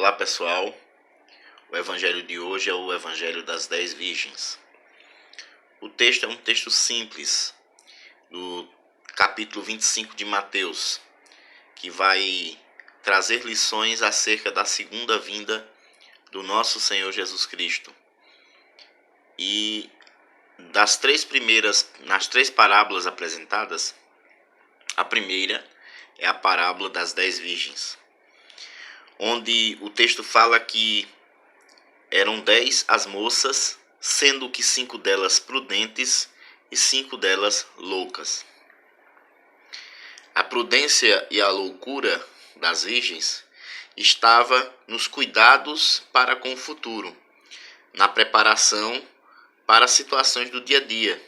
Olá pessoal, o evangelho de hoje é o evangelho das 10 virgens. O texto é um texto simples, do capítulo 25 de Mateus, que vai trazer lições acerca da segunda vinda do nosso Senhor Jesus Cristo. E nas três parábolas apresentadas, a primeira é a parábola das 10 virgens, onde o texto fala que eram 10 as moças, sendo que 5 delas prudentes e 5 delas loucas. A prudência e a loucura das virgens estava nos cuidados para com o futuro, na preparação para as situações do dia a dia.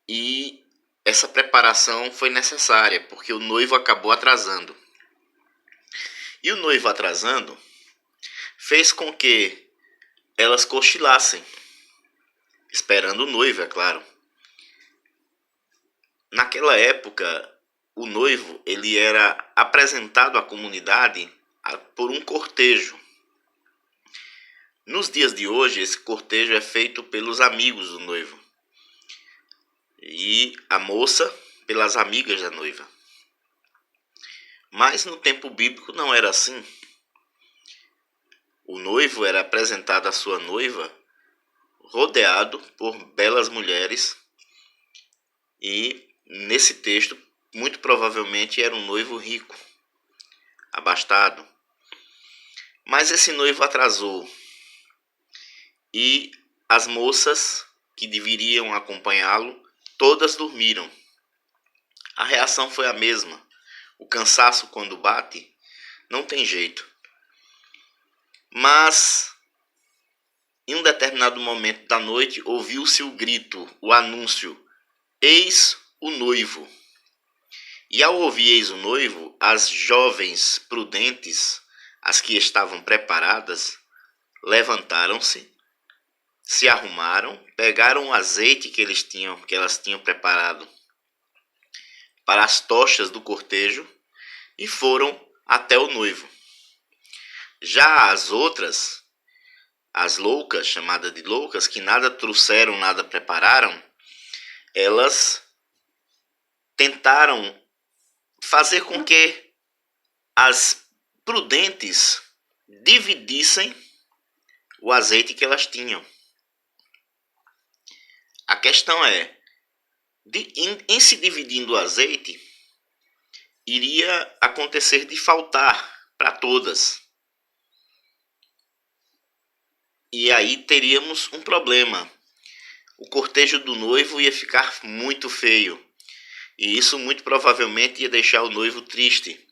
E essa preparação foi necessária, porque o noivo acabou atrasando. E o noivo atrasando fez com que elas cochilassem, esperando o noivo, é claro. Naquela época, o noivo ele era apresentado à comunidade por um cortejo. Nos dias de hoje, esse cortejo é feito pelos amigos do noivo e a moça pelas amigas da noiva. Mas no tempo bíblico não era assim. O noivo era apresentado à sua noiva rodeado por belas mulheres, e nesse texto muito provavelmente era um noivo rico, abastado. Mas esse noivo atrasou e as moças que deveriam acompanhá-lo todas dormiram. A reação foi a mesma. O cansaço, quando bate, não tem jeito. Mas em um determinado momento da noite ouviu-se o grito, o anúncio: eis o noivo. E ao ouvir eis o noivo, as jovens prudentes, as que estavam preparadas, levantaram-se, se arrumaram, pegaram o azeite que elas tinham preparado para as tochas do cortejo e foram até o noivo. Já as outras, as loucas, chamadas de loucas, que nada trouxeram, nada prepararam, elas tentaram fazer com que as prudentes dividissem o azeite que elas tinham. A questão é, em se dividindo o azeite, iria acontecer de faltar para todas. E aí teríamos um problema. O cortejo do noivo ia ficar muito feio. E isso muito provavelmente ia deixar o noivo triste.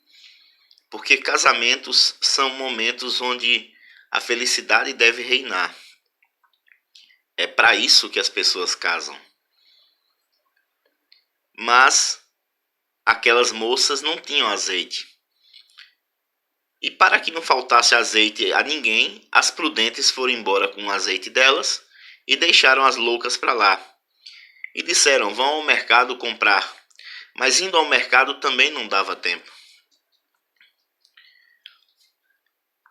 Porque casamentos são momentos onde a felicidade deve reinar. É para isso que as pessoas casam. Mas aquelas moças não tinham azeite. E para que não faltasse azeite a ninguém, as prudentes foram embora com o azeite delas e deixaram as loucas para lá. E disseram: vão ao mercado comprar. Mas indo ao mercado também não dava tempo.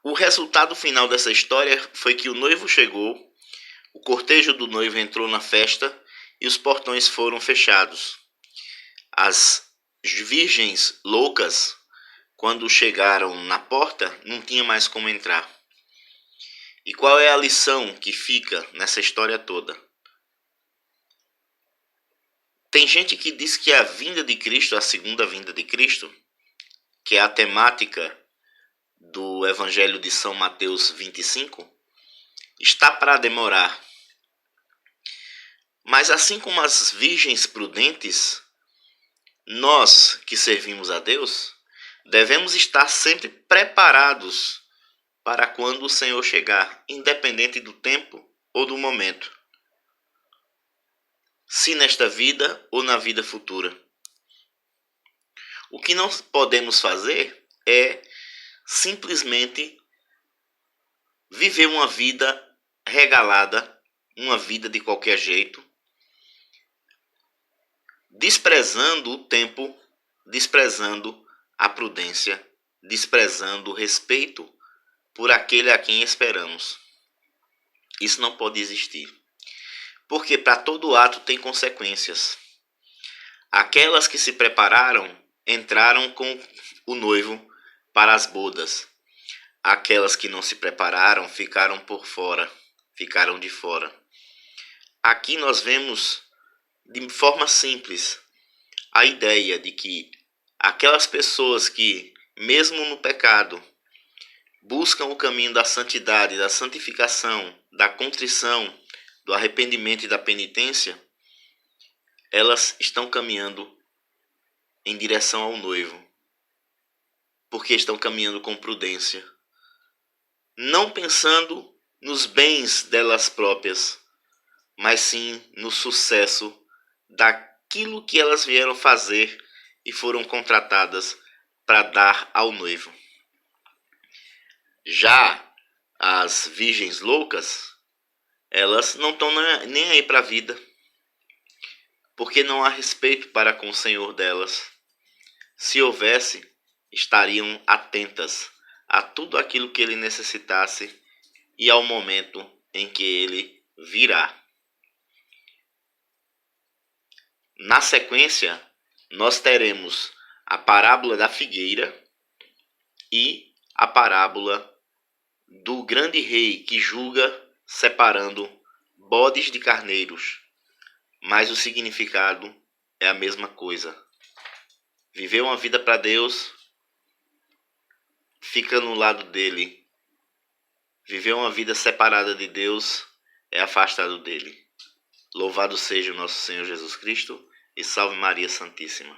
O resultado final dessa história foi que o noivo chegou, o cortejo do noivo entrou na festa e os portões foram fechados. As virgens loucas, quando chegaram na porta, não tinha mais como entrar. E qual é a lição que fica nessa história toda? Tem gente que diz que a vinda de Cristo, a segunda vinda de Cristo, que é a temática do Evangelho de São Mateus 25, está para demorar. Mas assim como as virgens prudentes, nós que servimos a Deus, devemos estar sempre preparados para quando o Senhor chegar, independente do tempo ou do momento. Se nesta vida ou na vida futura. O que não podemos fazer é simplesmente viver uma vida regalada, uma vida de qualquer jeito, desprezando o tempo, desprezando a prudência desprezando o respeito por aquele a quem esperamos. Isso não pode existir. Porque para todo ato tem consequências. Aquelas que se prepararam entraram com o noivo para as bodas. Aquelas que não se prepararam ficaram por fora, ficaram de fora. Aqui nós vemos de forma simples a ideia de que aquelas pessoas que, mesmo no pecado, buscam o caminho da santidade, da santificação, da contrição, do arrependimento e da penitência, elas estão caminhando em direção ao noivo, porque estão caminhando com prudência, não pensando nos bens delas próprias, mas sim no sucesso daquilo que elas vieram fazer e foram contratadas para dar ao noivo. Já as virgens loucas, elas não estão nem aí para a vida, porque não há respeito para com o Senhor delas. Se houvesse, estariam atentas a tudo aquilo que ele necessitasse e ao momento em que ele virá. Na sequência, nós teremos a parábola da figueira e a parábola do grande rei que julga separando bodes de carneiros. Mas o significado é a mesma coisa. Viver uma vida para Deus fica no lado dele. Viver uma vida separada de Deus é afastado dele. Louvado seja o nosso Senhor Jesus Cristo e salve Maria Santíssima.